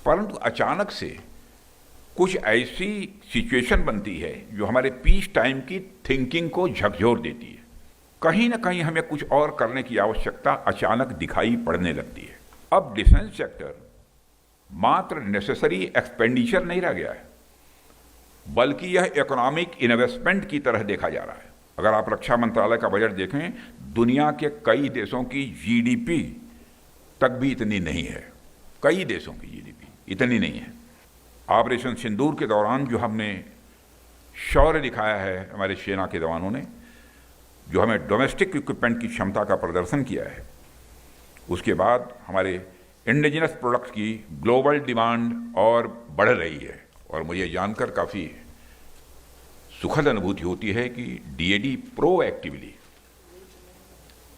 परंतु अचानक से कुछ ऐसी सिचुएशन बनती है जो हमारे पीस टाइम की थिंकिंग को झकझोर देती है। कहीं ना कहीं हमें कुछ और करने की आवश्यकता अचानक दिखाई पड़ने लगती है। अब डिफेंस सेक्टर मात्र नेसेसरी एक्सपेंडिचर नहीं रह गया है, बल्कि यह इकोनॉमिक इन्वेस्टमेंट की तरह देखा जा रहा है। अगर आप रक्षा मंत्रालय का बजट देखें, दुनिया के कई देशों की जीडीपी तक भी इतनी नहीं है। कई देशों की जीडीपी इतनी नहीं है। ऑपरेशन सिंदूर के दौरान जो हमने शौर्य दिखाया है हमारे सेना के जवानों ने, जो हमें डोमेस्टिक इक्विपमेंट की क्षमता का प्रदर्शन किया है, उसके बाद हमारे इंडिजिनस प्रोडक्ट्स की ग्लोबल डिमांड और बढ़ रही है। और मुझे जानकर काफ़ी सुखद अनुभूति होती है कि डीएडी प्रोएक्टिवली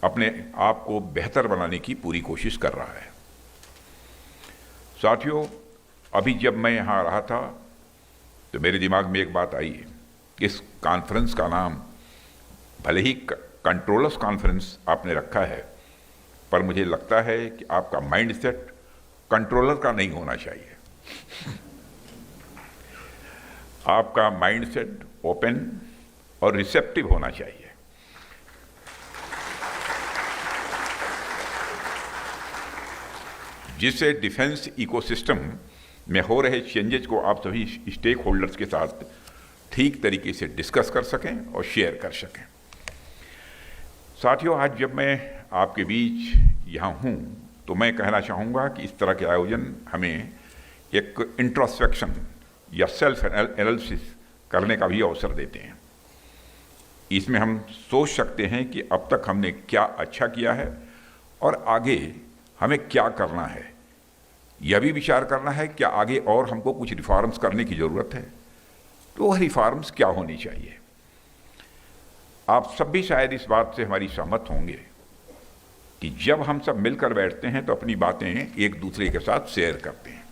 अपने आप को बेहतर बनाने की पूरी कोशिश कर रहा है। साथियों, अभी जब मैं यहाँ रहा था तो मेरे दिमाग में एक बात आई। इस कॉन्फ्रेंस का नाम भले ही कंट्रोलर्स कॉन्फ्रेंस आपने रखा है, पर मुझे लगता है कि आपका माइंडसेट कंट्रोलर का नहीं होना चाहिए। आपका माइंडसेट ओपन और रिसेप्टिव होना चाहिए। जिससे डिफेंस इकोसिस्टम में हो रहे चेंजेस को आप सभी स्टेक होल्डर्स के साथ ठीक तरीके से डिस्कस कर सकें और शेयर कर सकें। साथियों, आज जब मैं आपके बीच यहाँ हूँ तो मैं कहना चाहूँगा कि इस तरह के आयोजन हमें एक इंट्रोस्पेक्शन या सेल्फ एनालिसिस करने का भी अवसर देते हैं। इसमें हम सोच सकते हैं कि अब तक हमने क्या अच्छा किया है और आगे हमें क्या करना है। यह भी विचार करना है कि आगे और हमको कुछ रिफॉर्म्स करने की ज़रूरत है, तो वह रिफॉर्म्स क्या होनी चाहिए। आप सब भी शायद इस बात से हमारी सहमत होंगे कि जब हम सब मिलकर बैठते हैं तो अपनी बातें एक दूसरे के साथ शेयर करते हैं,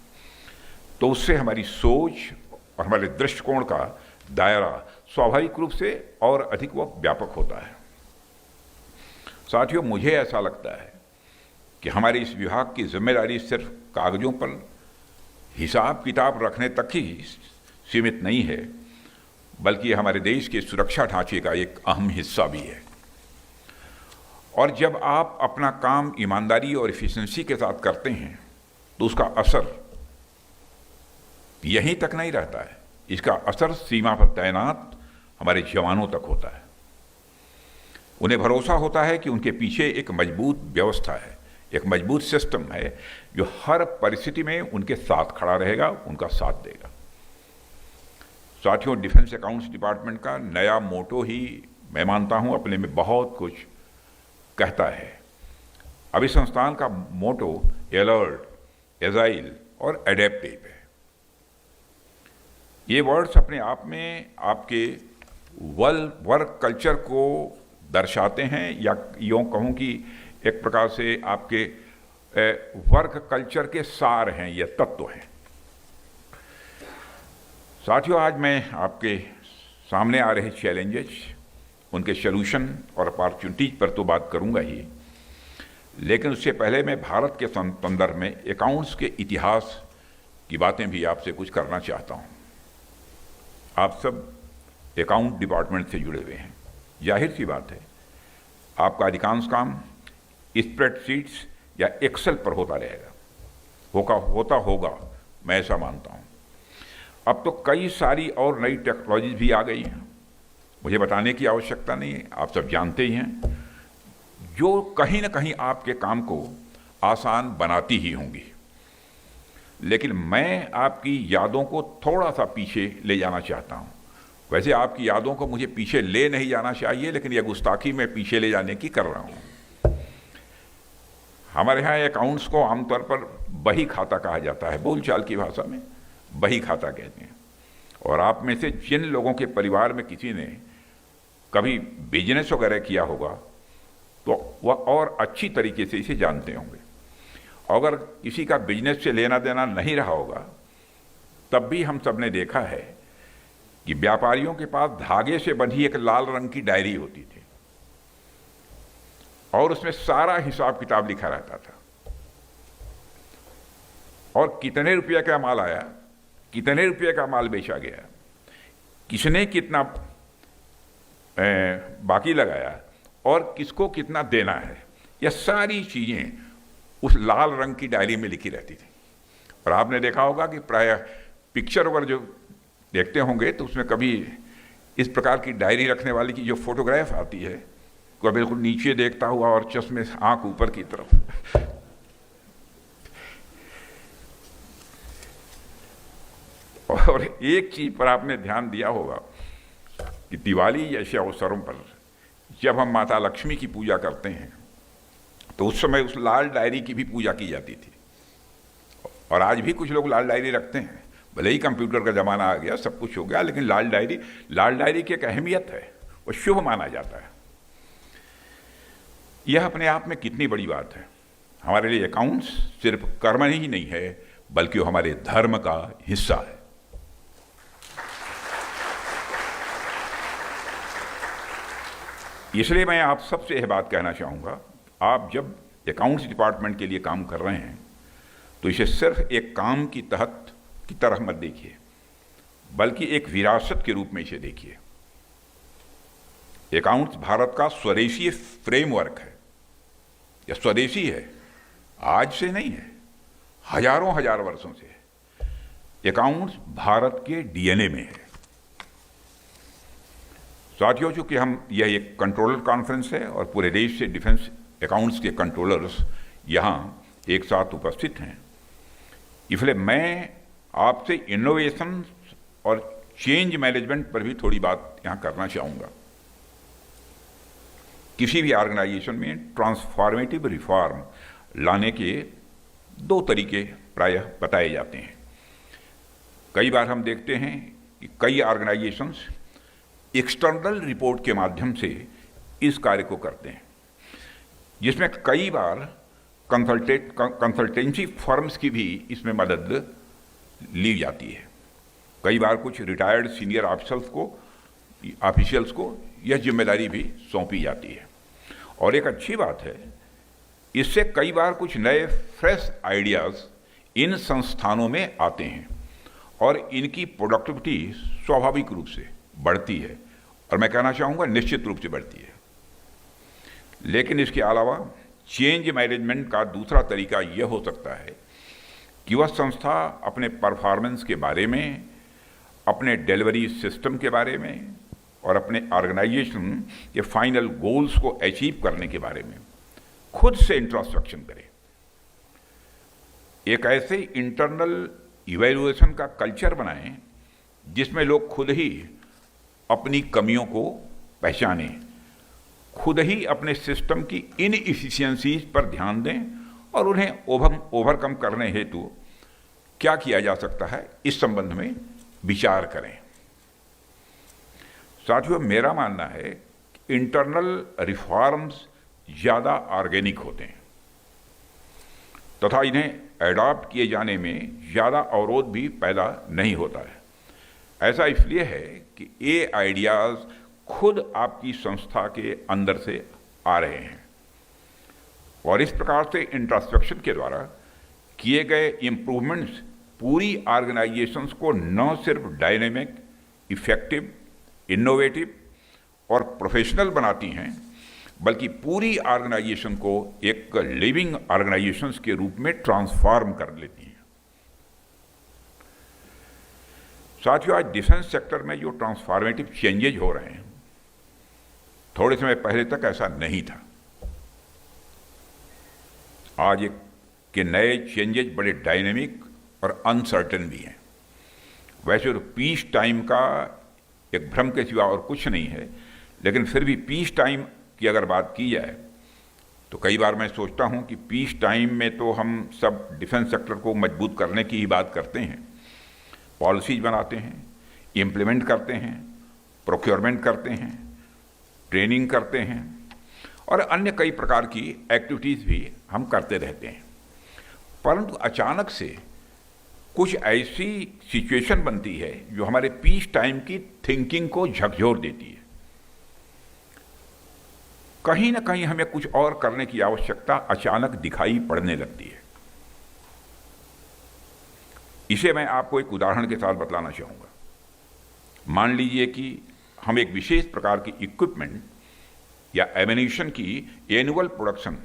तो उससे हमारी सोच और हमारे दृष्टिकोण का दायरा स्वाभाविक रूप से और अधिक वो व्यापक होता है। साथियों, मुझे ऐसा लगता है कि हमारे इस विभाग की जिम्मेदारी सिर्फ कागजों पर हिसाब किताब रखने तक ही सीमित नहीं है, बल्कि हमारे देश के सुरक्षा ढांचे का एक अहम हिस्सा भी है। और जब आप अपना काम ईमानदारी और एफिशिएंसी के साथ करते हैं तो उसका असर यहीं तक नहीं रहता है, इसका असर सीमा पर तैनात हमारे जवानों तक होता है। उन्हें भरोसा होता है कि उनके पीछे एक मजबूत व्यवस्था है, एक मजबूत सिस्टम है जो हर परिस्थिति में उनके साथ खड़ा रहेगा, उनका साथ देगा। साथियों, डिफेंस अकाउंट्स डिपार्टमेंट का नया मोटो ही मैं मानता हूं अपने में बहुत कुछ कहता है। अभी संस्थान का मोटो अलर्ट, एजाइल और एडेप्टिव है। ये वर्ड्स अपने आप में आपके वर्क कल्चर को दर्शाते हैं, या यूँ कहूँ कि एक प्रकार से आपके वर्क कल्चर के सार हैं, ये तत्व हैं। साथियों, आज मैं आपके सामने आ रहे चैलेंजेस, उनके सॉल्यूशन और अपॉर्चुनिटीज पर तो बात करूंगा ही, लेकिन उससे पहले मैं भारत के संदर्भ में अकाउंट्स के इतिहास की बातें भी आपसे कुछ करना चाहता हूं। आप सब अकाउंट डिपार्टमेंट से जुड़े हुए हैं, जाहिर सी बात है आपका अधिकांश काम स्प्रेडशीट्स या एक्सेल पर होता रहेगा, होगा, मैं ऐसा मानता हूं। अब तो कई सारी और नई टेक्नोलॉजीज भी आ गई हैं, मुझे बताने की आवश्यकता नहीं है, आप सब जानते ही हैं, जो कहीं ना कहीं आपके काम को आसान बनाती ही होंगी। लेकिन मैं आपकी यादों को थोड़ा सा पीछे ले जाना चाहता हूं। वैसे आपकी यादों को मुझे पीछे ले नहीं जाना चाहिए, लेकिन यह गुस्ताखी मैं पीछे ले जाने की कर रहा हूं। हमारे यहाँ अकाउंट्स को आमतौर पर बही खाता कहा जाता है, बोलचाल की भाषा में बही खाता कहते हैं। और आप में से जिन लोगों के परिवार में किसी ने कभी बिजनेस वगैरह किया होगा तो वह और अच्छी तरीके से इसे जानते होंगे। अगर किसी का बिजनेस से लेना देना नहीं रहा होगा, तब भी हम सब ने देखा है कि व्यापारियों के पास धागे से बंधी एक लाल रंग की डायरी होती थी और उसमें सारा हिसाब किताब लिखा रहता था। और कितने रुपये का माल आया, कितने रुपये का माल बेचा गया, किसने कितना बाकी लगाया और किसको कितना देना है, यह सारी चीज़ें उस लाल रंग की डायरी में लिखी रहती थी। और आपने देखा होगा कि प्रायः पिक्चर वगैरह जो देखते होंगे तो उसमें कभी इस प्रकार की डायरी रखने वाले की जो फोटोग्राफ आती है, कोई बिल्कुल नीचे देखता हुआ और चश्मे से आंख ऊपर की तरफ। और एक चीज पर आपने ध्यान दिया होगा कि दिवाली जैसे अवसरों पर जब हम माता लक्ष्मी की पूजा करते हैं तो उस समय उस लाल डायरी की भी पूजा की जाती थी। और आज भी कुछ लोग लाल डायरी रखते हैं, भले ही कंप्यूटर का ज़माना आ गया, सब कुछ हो गया, लेकिन लाल डायरी की एक अहमियत है, वो शुभ माना जाता है। यह अपने आप में कितनी बड़ी बात है। हमारे लिए अकाउंट्स सिर्फ कर्म ही नहीं है, बल्कि वो हमारे धर्म का हिस्सा है। इसलिए मैं आप सबसे यह बात कहना चाहूँगा, आप जब अकाउंट्स डिपार्टमेंट के लिए काम कर रहे हैं तो इसे सिर्फ एक काम की तरह मत देखिए, बल्कि एक विरासत के रूप में इसे देखिए। अकाउंट्स भारत का स्वदेशी फ्रेमवर्क है। यह स्वदेशी है, आज से नहीं है, हजारों हजार वर्षों से है। अकाउंट्स भारत के डीएनए में है। साथियों, चूंकि यह एक कंट्रोलर कॉन्फ्रेंस है और पूरे देश से डिफेंस अकाउंट्स के कंट्रोलर्स यहाँ एक साथ उपस्थित हैं, इसलिए मैं आपसे इनोवेशन और चेंज मैनेजमेंट पर भी थोड़ी बात यहाँ करना चाहूँगा। किसी भी ऑर्गेनाइजेशन में ट्रांसफॉर्मेटिव रिफॉर्म लाने के दो तरीके प्रायः बताए जाते हैं। कई बार हम देखते हैं कि कई ऑर्गेनाइजेशंस एक्सटर्नल रिपोर्ट के माध्यम से इस कार्य को करते हैं, जिसमें कई बार कंसल्टेंसी फर्म्स की भी इसमें मदद ली जाती है। कई बार कुछ रिटायर्ड सीनियर ऑफिशियल्स को यह जिम्मेदारी भी सौंपी जाती है। और एक अच्छी बात है, इससे कई बार कुछ नए फ्रेश आइडियाज़ इन संस्थानों में आते हैं और इनकी प्रोडक्टिविटी स्वाभाविक रूप से बढ़ती है, और मैं कहना चाहूँगा निश्चित रूप से बढ़ती है। लेकिन इसके अलावा चेंज मैनेजमेंट का दूसरा तरीका यह हो सकता है कि वह संस्था अपने परफॉर्मेंस के बारे में, अपने डिलीवरी सिस्टम के बारे में और अपने ऑर्गेनाइजेशन के फाइनल गोल्स को अचीव करने के बारे में खुद से इंट्रोस्पेक्शन करे। एक ऐसे इंटरनल इवैल्यूएशन का कल्चर बनाएं जिसमें लोग खुद ही अपनी कमियों को पहचानें, खुद ही अपने सिस्टम की इनएफिशिएंसीज पर ध्यान दें और उन्हें ओवरकम करने हेतु क्या किया जा सकता है इस संबंध में विचार करें। साथियों, मेरा मानना है कि इंटरनल रिफॉर्म्स ज़्यादा ऑर्गेनिक होते हैं तथा इन्हें एडॉप्ट किए जाने में ज़्यादा अवरोध भी पैदा नहीं होता है। ऐसा इसलिए है कि ये आइडियाज़ खुद आपकी संस्था के अंदर से आ रहे हैं और इस प्रकार से इंट्रोस्पेक्शन के द्वारा किए गए इम्प्रूवमेंट्स पूरी ऑर्गेनाइजेशंस को न सिर्फ डायनेमिक, इफेक्टिव, इनोवेटिव और प्रोफेशनल बनाती हैं, बल्कि पूरी ऑर्गेनाइजेशन को एक लिविंग ऑर्गेनाइजेशंस के रूप में ट्रांसफॉर्म कर लेती हैं। साथियों, आज डिफेंस सेक्टर में जो ट्रांसफॉर्मेटिव चेंजेज हो रहे हैं, थोड़े समय पहले तक ऐसा नहीं था। आज के नए चेंजेज बड़े डायनेमिक और अनसर्टेन भी हैं। वैसे तो पीस टाइम का एक भ्रम के सिवा और कुछ नहीं है, लेकिन फिर भी पीस टाइम की अगर बात की जाए तो कई बार मैं सोचता हूं कि पीस टाइम में तो हम सब डिफेंस सेक्टर को मजबूत करने की ही बात करते हैं, पॉलिसीज बनाते हैं, इम्प्लीमेंट करते हैं, प्रोक्योरमेंट करते हैं, ट्रेनिंग करते हैं और अन्य कई प्रकार की एक्टिविटीज़ भी हम करते रहते हैं। परंतु अचानक से कुछ ऐसी सिचुएशन बनती है जो हमारे पीस टाइम की थिंकिंग को झकझोर देती है। कहीं ना कहीं हमें कुछ और करने की आवश्यकता अचानक दिखाई पड़ने लगती है। इसे मैं आपको एक उदाहरण के साथ बतलाना चाहूँगा। मान लीजिए कि हम एक विशेष प्रकार की इक्विपमेंट या एमिनेशन की एनुअल प्रोडक्शन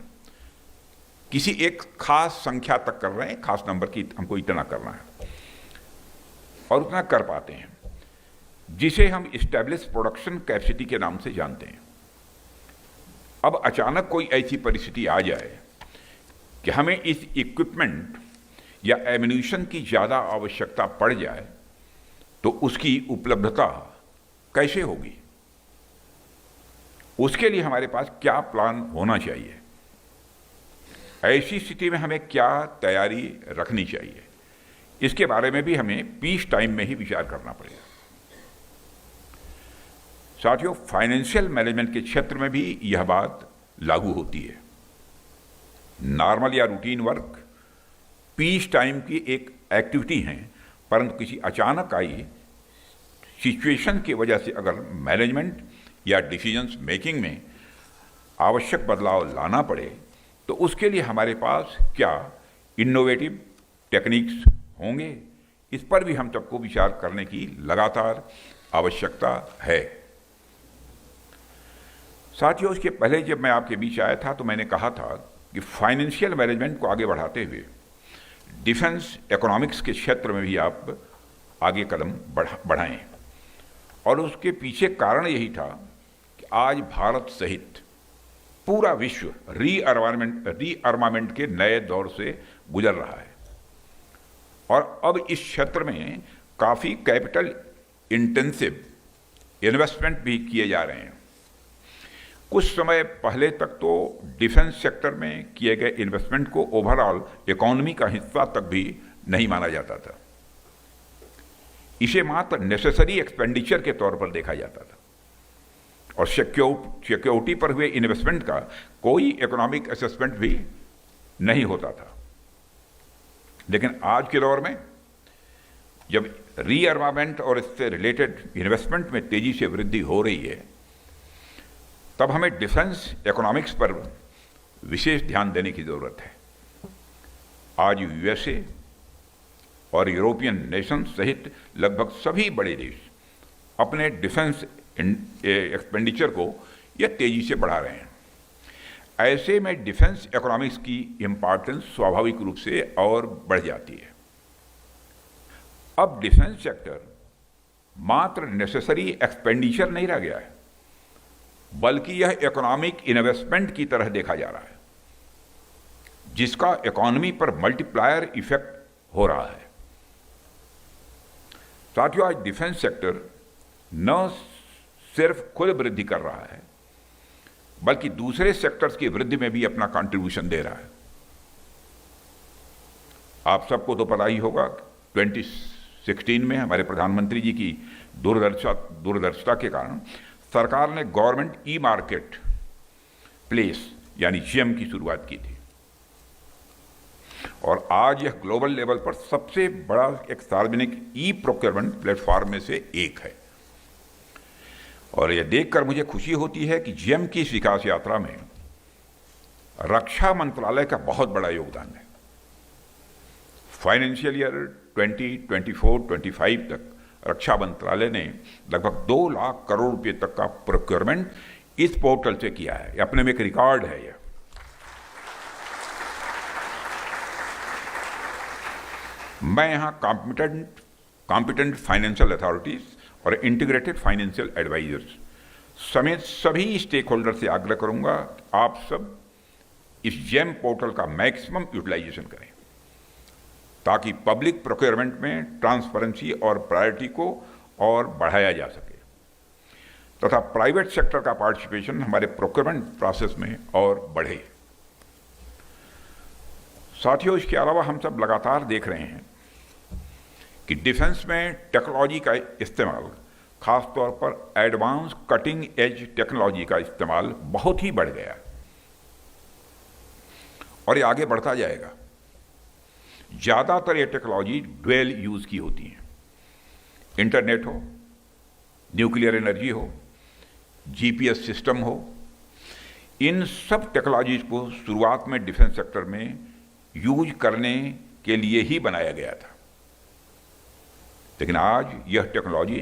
किसी एक खास संख्या तक कर रहे हैं, खास नंबर की हमको इतना करना है और उतना कर पाते हैं, जिसे हम इस्टेब्लिश प्रोडक्शन कैपेसिटी के नाम से जानते हैं। अब अचानक कोई ऐसी परिस्थिति आ जाए कि हमें इस इक्विपमेंट या एमिनेशन की ज़्यादा आवश्यकता पड़ जाए, तो उसकी उपलब्धता कैसे होगी? उसके लिए हमारे पास क्या प्लान होना चाहिए? ऐसी स्थिति में हमें क्या तैयारी रखनी चाहिए? इसके बारे में भी हमें पीस टाइम में ही विचार करना पड़ेगा। साथियों, फाइनेंशियल मैनेजमेंट के क्षेत्र में भी यह बात लागू होती है। नॉर्मल या रूटीन वर्क पीस टाइम की एक एक्टिविटी है, परंतु किसी अचानक आई सिचुएशन की वजह से अगर मैनेजमेंट या डिसीजंस मेकिंग में आवश्यक बदलाव लाना पड़े, तो उसके लिए हमारे पास क्या इनोवेटिव टेक्निक्स होंगे, इस पर भी हम सबको विचार करने की लगातार आवश्यकता है। साथियों, इसके पहले जब मैं आपके बीच आया था तो मैंने कहा था कि फाइनेंशियल मैनेजमेंट को आगे बढ़ाते हुए डिफेंस इकोनॉमिक्स के क्षेत्र में भी आप आगे कदम बढ़ाएं। और उसके पीछे कारण यही था कि आज भारत सहित पूरा विश्व रीअर्मामेंट के नए दौर से गुजर रहा है और अब इस क्षेत्र में काफ़ी कैपिटल इंटेंसिव इन्वेस्टमेंट भी किए जा रहे हैं। कुछ समय पहले तक तो डिफेंस सेक्टर में किए गए इन्वेस्टमेंट को ओवरऑल इकोनॉमी का हिस्सा तक भी नहीं माना जाता था। इसे मात्र नेसेसरी एक्सपेंडिचर के तौर पर देखा जाता था और सिक्योरिटी पर हुए इन्वेस्टमेंट का कोई इकोनॉमिक असेसमेंट भी नहीं होता था। लेकिन आज के दौर में जब रीअर्मामेंट और इससे रिलेटेड इन्वेस्टमेंट में तेजी से वृद्धि हो रही है, तब हमें डिफेंस इकोनॉमिक्स पर विशेष ध्यान देने की जरूरत है। आज यूएसए और यूरोपियन नेशन सहित लगभग सभी बड़े देश अपने डिफेंस एक्सपेंडिचर को यह तेजी से बढ़ा रहे हैं। ऐसे में डिफेंस इकोनॉमिक्स की इंपॉर्टेंस स्वाभाविक रूप से और बढ़ जाती है। अब डिफेंस सेक्टर मात्र नेसेसरी एक्सपेंडिचर नहीं रह गया है, बल्कि यह इकोनॉमिक इन्वेस्टमेंट की तरह देखा जा रहा है, जिसका इकोनॉमी पर मल्टीप्लायर इफेक्ट हो रहा है। साथियों, आज डिफेंस सेक्टर न सिर्फ खुद वृद्धि कर रहा है, बल्कि दूसरे सेक्टर्स की वृद्धि में भी अपना कंट्रीब्यूशन दे रहा है। आप सबको तो पता ही होगा, 2016 में हमारे प्रधानमंत्री जी की दूरदर्शिता के कारण सरकार ने गवर्नमेंट ई मार्केट प्लेस यानी जीएम की शुरुआत की थी और आज यह ग्लोबल लेवल पर सबसे बड़ा एक सार्वजनिक ई प्रोक्योरमेंट प्लेटफॉर्म में से एक है। और यह देखकर मुझे खुशी होती है कि जीएम की इस विकास यात्रा में रक्षा मंत्रालय का बहुत बड़ा योगदान है। फाइनेंशियल ईयर 2024-25 तक रक्षा मंत्रालय ने लगभग 2 लाख करोड़ रुपए तक का प्रोक्योरमेंट इस पोर्टल से किया है। अपने में एक रिकॉर्ड है यह। मैं यहां कॉम्पिटेंट फाइनेंशियल अथॉरिटीज और इंटीग्रेटेड फाइनेंशियल एडवाइजर्स समेत सभी स्टेक होल्डर से आग्रह करूंगा कि आप सब इस जेम पोर्टल का मैक्सिमम यूटिलाइजेशन करें, ताकि पब्लिक प्रोक्योरमेंट में ट्रांसपेरेंसी और प्रायोरिटी को और बढ़ाया जा सके तथा प्राइवेट सेक्टर का पार्टिसिपेशन हमारे प्रोक्योरमेंट प्रोसेस में और बढ़े। साथियों, इसके अलावा हम सब लगातार देख रहे हैं कि डिफेंस में टेक्नोलॉजी का इस्तेमाल, खासतौर पर एडवांस कटिंग एज टेक्नोलॉजी का इस्तेमाल बहुत ही बढ़ गया और ये आगे बढ़ता जाएगा। ज़्यादातर ये टेक्नोलॉजी ड्वेल यूज की होती हैं। इंटरनेट हो, न्यूक्लियर एनर्जी हो, जीपीएस सिस्टम हो, इन सब टेक्नोलॉजीज को शुरुआत में डिफेंस सेक्टर में यूज करने के लिए ही बनाया गया था। लेकिन आज यह टेक्नोलॉजी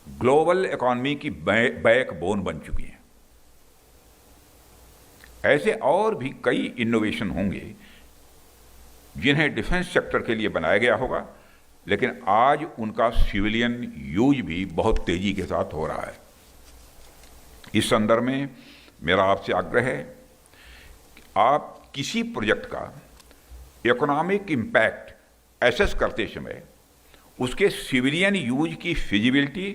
ग्लोबल इकोनॉमी की बैकबोन बन चुकी है। ऐसे और भी कई इनोवेशन होंगे जिन्हें डिफेंस सेक्टर के लिए बनाया गया होगा, लेकिन आज उनका सिविलियन यूज भी बहुत तेजी के साथ हो रहा है। इस संदर्भ में मेरा आपसे आग्रह है कि आप किसी प्रोजेक्ट का इकोनॉमिक इम्पैक्ट एसेस करते समय उसके सिविलियन यूज की फिजिबिलिटी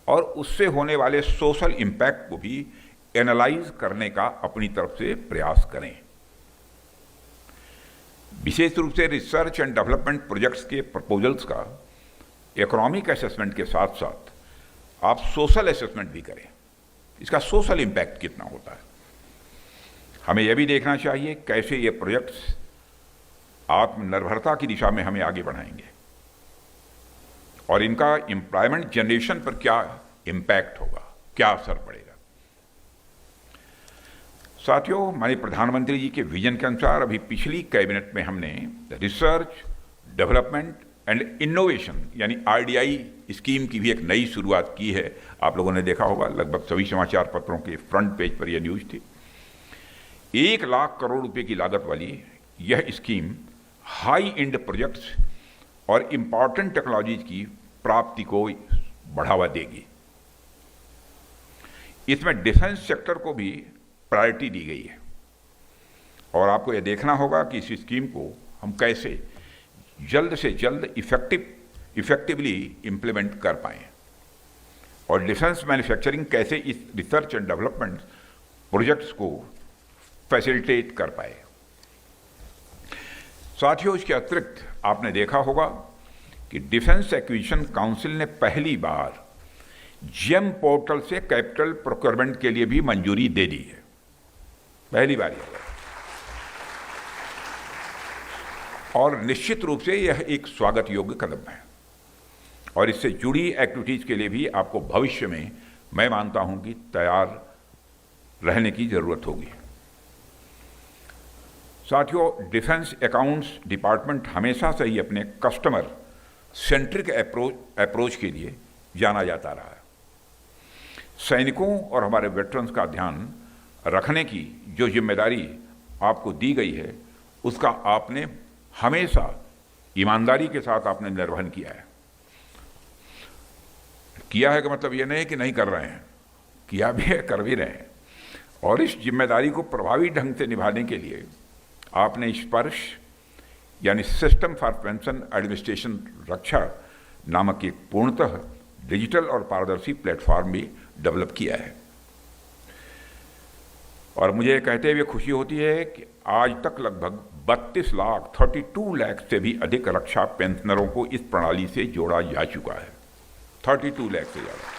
और उससे होने वाले सोशल इम्पैक्ट को भी एनालाइज करने का अपनी तरफ से प्रयास करें। विशेष रूप से रिसर्च एंड डेवलपमेंट प्रोजेक्ट्स के प्रपोजल्स का इकोनॉमिक असेसमेंट के साथ साथ आप सोशल असेसमेंट भी करें, इसका सोशल इम्पैक्ट कितना होता है। हमें यह भी देखना चाहिए कैसे ये प्रोजेक्ट्स आत्मनिर्भरता की दिशा में हमें आगे बढ़ाएंगे और इनका एम्प्लॉयमेंट जनरेशन पर क्या इम्पैक्ट होगा, क्या असर पड़ेगा। साथियों, माननीय प्रधानमंत्री जी के विजन के अनुसार अभी पिछली कैबिनेट में हमने रिसर्च, डेवलपमेंट एंड इनोवेशन यानी RDI स्कीम की भी एक नई शुरुआत की है। आप लोगों ने देखा होगा, लगभग सभी समाचार पत्रों के फ्रंट पेज पर यह न्यूज थी। 1 लाख करोड़ रुपए की लागत वाली यह स्कीम हाई एंड प्रोजेक्ट्स और इंपॉर्टेंट टेक्नोलॉजीज की प्राप्ति को बढ़ावा देगी। इसमें डिफेंस सेक्टर को भी प्रायोरिटी दी गई है और आपको यह देखना होगा कि इस स्कीम को हम कैसे जल्द से जल्द इफेक्टिवली इंप्लीमेंट कर पाएं और डिफेंस मैन्युफैक्चरिंग कैसे इस रिसर्च एंड डेवलपमेंट प्रोजेक्ट्स को फैसिलिटेट कर पाए। साथियों, इसके अतिरिक्त आपने देखा होगा कि डिफेंस एक्विजिशन काउंसिल ने पहली बार जेम पोर्टल से कैपिटल प्रोक्योरमेंट के लिए भी मंजूरी दे दी है, पहली बार यह। और निश्चित रूप से यह एक स्वागत योग्य कदम है और इससे जुड़ी एक्टिविटीज के लिए भी आपको भविष्य में मैं मानता हूं कि तैयार रहने की जरूरत होगी। साथियों, डिफेंस अकाउंट्स डिपार्टमेंट हमेशा से ही अपने कस्टमर सेंट्रिक अप्रोच के लिए जाना जाता रहा है। सैनिकों और हमारे वेटरन्स का ध्यान रखने की जो जिम्मेदारी आपको दी गई है उसका आपने हमेशा ईमानदारी के साथ आपने निर्वहन किया है। किया है का मतलब यह नहीं कि नहीं कर रहे हैं, किया भी है, कर भी रहे हैं। और इस जिम्मेदारी को प्रभावी ढंग से निभाने के लिए आपने स्पर्श यानी सिस्टम फॉर पेंशन एडमिनिस्ट्रेशन रक्षा नामक एक पूर्णतः डिजिटल और पारदर्शी प्लेटफॉर्म भी डेवलप किया है। और मुझे कहते हुए खुशी होती है कि आज तक लगभग 32 लाख से भी अधिक रक्षा पेंशनरों को इस प्रणाली से जोड़ा जा चुका है। 32 लाख से ज्यादा।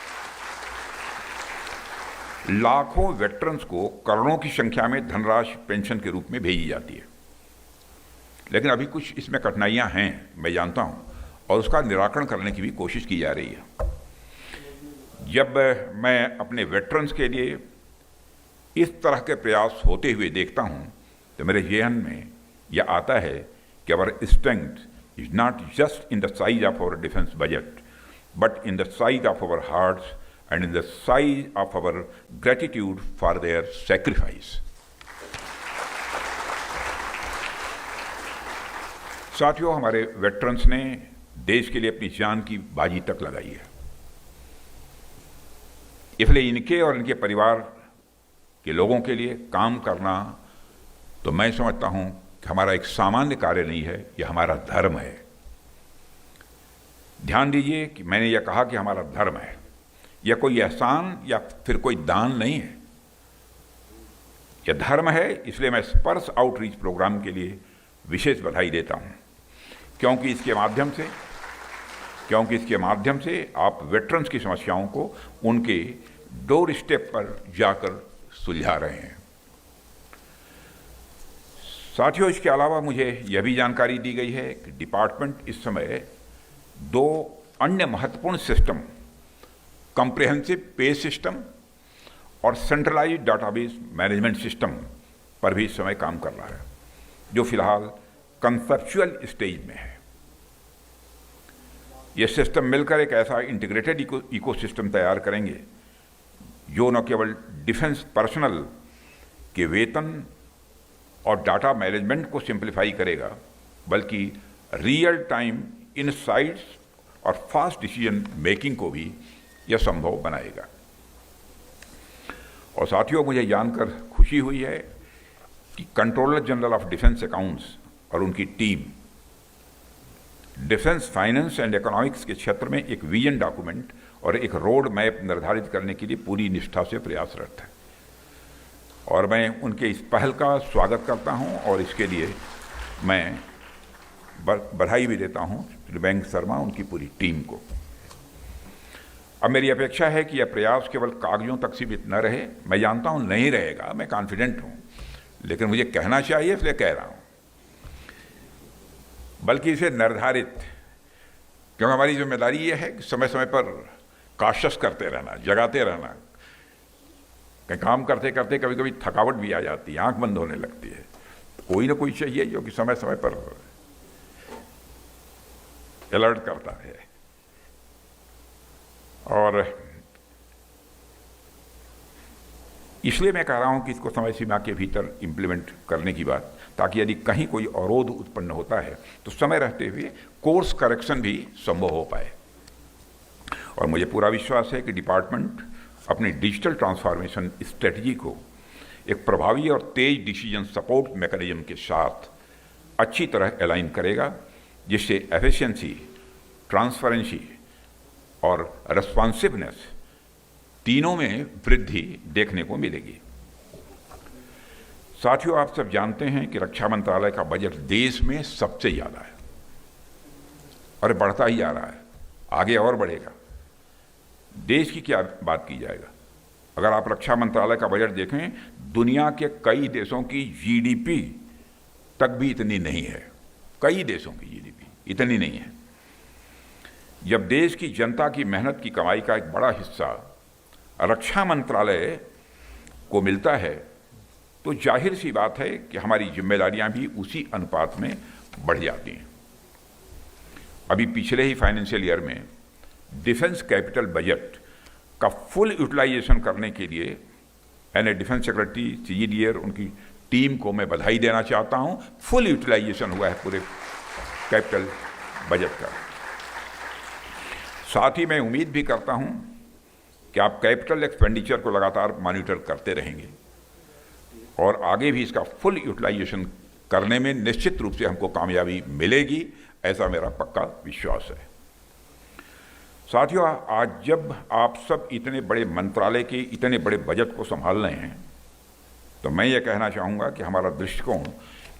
लाखों वेटरन्स को करोड़ों की संख्या में धनराशि पेंशन के रूप में भेजी जाती है, लेकिन अभी कुछ इसमें कठिनाइयां हैं, मैं जानता हूं, और उसका निराकरण करने की भी कोशिश की जा रही है। जब मैं अपने वेटरन्स के लिए इस तरह के प्रयास होते हुए देखता हूं तो मेरे जहन में यह आता है कि our strength is not just in the size of our defence budget but in the size of our hearts and in the size of our gratitude for their sacrifice. साथियों, हमारे वेटरन्स ने देश के लिए अपनी जान की बाजी तक लगाई है, इसलिए इनके और इनके परिवार के लोगों के लिए काम करना तो मैं समझता हूं कि हमारा एक सामान्य कार्य नहीं है, यह हमारा धर्म है। ध्यान दीजिए कि मैंने यह कहा कि हमारा धर्म है, यह कोई एहसान या फिर कोई दान नहीं है, यह धर्म है। इसलिए मैं स्पर्श आउटरीच प्रोग्राम के लिए विशेष बधाई देता हूं, क्योंकि इसके माध्यम से आप वेटरन्स की समस्याओं को उनके डोर स्टेप पर जाकर सुलझा रहे हैं। साथियों, इसके अलावा मुझे यह भी जानकारी दी गई है कि डिपार्टमेंट इस समय 2 अन्य महत्वपूर्ण सिस्टम, कॉम्प्रिहेंसिव पे सिस्टम और सेंट्रलाइज्ड डाटाबेस मैनेजमेंट सिस्टम पर भी इस समय काम कर रहा है, जो फिलहाल कंसेप्चुअल स्टेज में है। ये सिस्टम मिलकर एक ऐसा इंटीग्रेटेड इकोसिस्टम तैयार करेंगे जो न केवल डिफेंस पर्सनल के वेतन और डाटा मैनेजमेंट को सिंप्लीफाई करेगा, बल्कि रियल टाइम इनसाइट्स और फास्ट डिसीजन मेकिंग को भी यह संभव बनाएगा। और साथियों, मुझे जानकर खुशी हुई है कि controller general of defence accounts और उनकी team defence finance and economics के क्षेत्र में एक विजन डॉक्यूमेंट और एक रोड मैप निर्धारित करने के लिए पूरी निष्ठा से प्रयासरत है, और मैं उनके इस पहल का स्वागत करता हूं और इसके लिए मैं बधाई भी देता हूं श्री बैंक शर्मा, उनकी पूरी टीम को। अब मेरी अपेक्षा है कि यह प्रयास केवल कागजों तक सीमित न रहे। मैं जानता हूं नहीं रहेगा, मैं कॉन्फिडेंट हूं, लेकिन मुझे कहना चाहिए इसलिए कह रहा हूं, बल्कि इसे निर्धारित, क्योंकि हमारी जिम्मेदारी यह है कि समय समय पर काशस करते रहना, जगाते रहना। कहीं काम करते करते कभी कभी थकावट भी आ जाती है, आंख बंद होने लगती है, तो कोई ना कोई चाहिए जो कि समय समय पर अलर्ट करता है। और इसलिए मैं कह रहा हूं कि इसको समय सीमा के भीतर इंप्लीमेंट करने की बात, ताकि यदि कहीं कोई अवरोध उत्पन्न होता है तो समय रहते हुए कोर्स करेक्शन भी संभव हो पाए। और मुझे पूरा विश्वास है कि डिपार्टमेंट अपनी डिजिटल ट्रांसफॉर्मेशन स्ट्रेटजी को एक प्रभावी और तेज डिसीजन सपोर्ट मैकेनिज्म के साथ अच्छी तरह अलाइन करेगा, जिससे एफिशिएंसी, ट्रांसपेरेंसी और रेस्पॉन्सिवनेस तीनों में वृद्धि देखने को मिलेगी। साथियों, आप सब जानते हैं कि रक्षा मंत्रालय का बजट देश में सबसे ज्यादा है और बढ़ता ही जा रहा है, आगे और बढ़ेगा। देश की क्या बात की जाएगा, अगर आप रक्षा मंत्रालय का बजट देखें, दुनिया के कई देशों की जीडीपी तक भी इतनी नहीं है। कई देशों की जीडीपी इतनी नहीं है। जब देश की जनता की मेहनत की कमाई का एक बड़ा हिस्सा रक्षा मंत्रालय को मिलता है, तो जाहिर सी बात है कि हमारी जिम्मेदारियां भी उसी अनुपात में बढ़ जाती हैं। अभी पिछले ही फाइनेंशियल ईयर में डिफेंस कैपिटल बजट का फुल यूटिलाइजेशन करने के लिए यानी डिफेंस सेक्रेटरी CGDA उनकी टीम को मैं बधाई देना चाहता हूं। फुल यूटिलाइजेशन हुआ है पूरे कैपिटल बजट का। साथ ही मैं उम्मीद भी करता हूं कि आप कैपिटल एक्सपेंडिचर को लगातार मॉनिटर करते रहेंगे और आगे भी इसका फुल यूटिलाइजेशन करने में निश्चित रूप से हमको कामयाबी मिलेगी, ऐसा मेरा पक्का विश्वास है। साथियों, आज जब आप सब इतने बड़े मंत्रालय के इतने बड़े बजट को संभाल रहे हैं, तो मैं ये कहना चाहूँगा कि हमारा दृष्टिकोण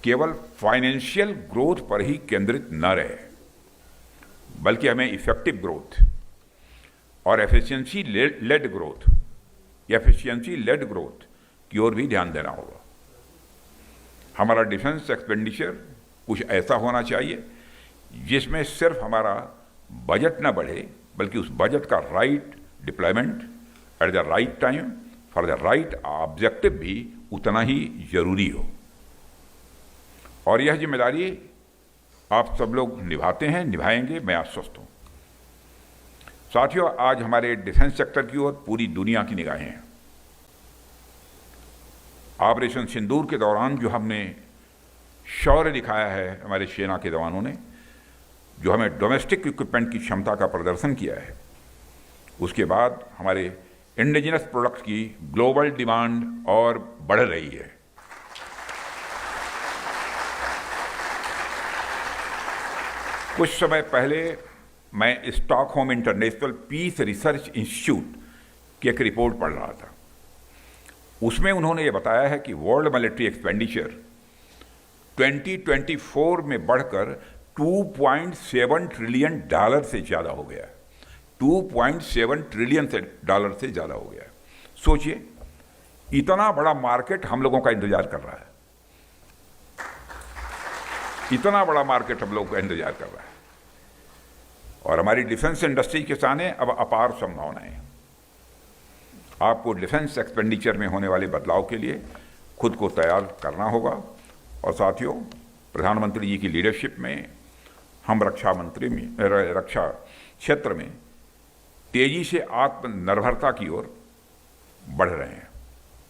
केवल फाइनेंशियल ग्रोथ पर ही केंद्रित न रहे, बल्कि हमें इफेक्टिव ग्रोथ और एफिशिएंसी लेड ग्रोथ की ओर भी ध्यान देना होगा। हमारा डिफेंस एक्सपेंडिचर कुछ ऐसा होना चाहिए जिसमें सिर्फ हमारा बजट न बढ़े, बल्कि उस बजट का right deployment at the right time for the right objective भी उतना ही जरूरी हो। और यह जिम्मेदारी आप सब लोग निभाते हैं, निभाएंगे, मैं आश्वस्त हूं। साथियों, आज हमारे डिफेंस सेक्टर की ओर पूरी दुनिया की निगाहें हैं। ऑपरेशन सिंदूर के दौरान जो हमने शौर्य दिखाया है हमारे सेना के जवानों ने, जो हमें डोमेस्टिक इक्विपमेंट की क्षमता का प्रदर्शन किया है, उसके बाद हमारे इंडिजिनस प्रोडक्ट्स की ग्लोबल डिमांड और बढ़ रही है। कुछ समय पहले मैं Stockholm International Peace Research Institute की एक रिपोर्ट पढ़ रहा था। उसमें उन्होंने ये बताया है कि वर्ल्ड मिलिट्री एक्सपेंडिचर 2024 में बढ़कर $2.7 ट्रिलियन से ज़्यादा हो गया है। 2.7 ट्रिलियन डॉलर से ज़्यादा हो गया है। सोचिए, इतना बड़ा मार्केट हम लोगों का इंतजार कर रहा है, इतना बड़ा मार्केट हम लोगों का इंतजार कर रहा है। और हमारी डिफेंस इंडस्ट्री के सामने अब अपार संभावनाएं हैं। आपको डिफेंस एक्सपेंडिचर में होने वाले बदलाव के लिए खुद को तैयार करना होगा। और साथियों, प्रधानमंत्री जी की लीडरशिप में हम रक्षा क्षेत्र में तेजी से आत्मनिर्भरता की ओर बढ़ रहे हैं।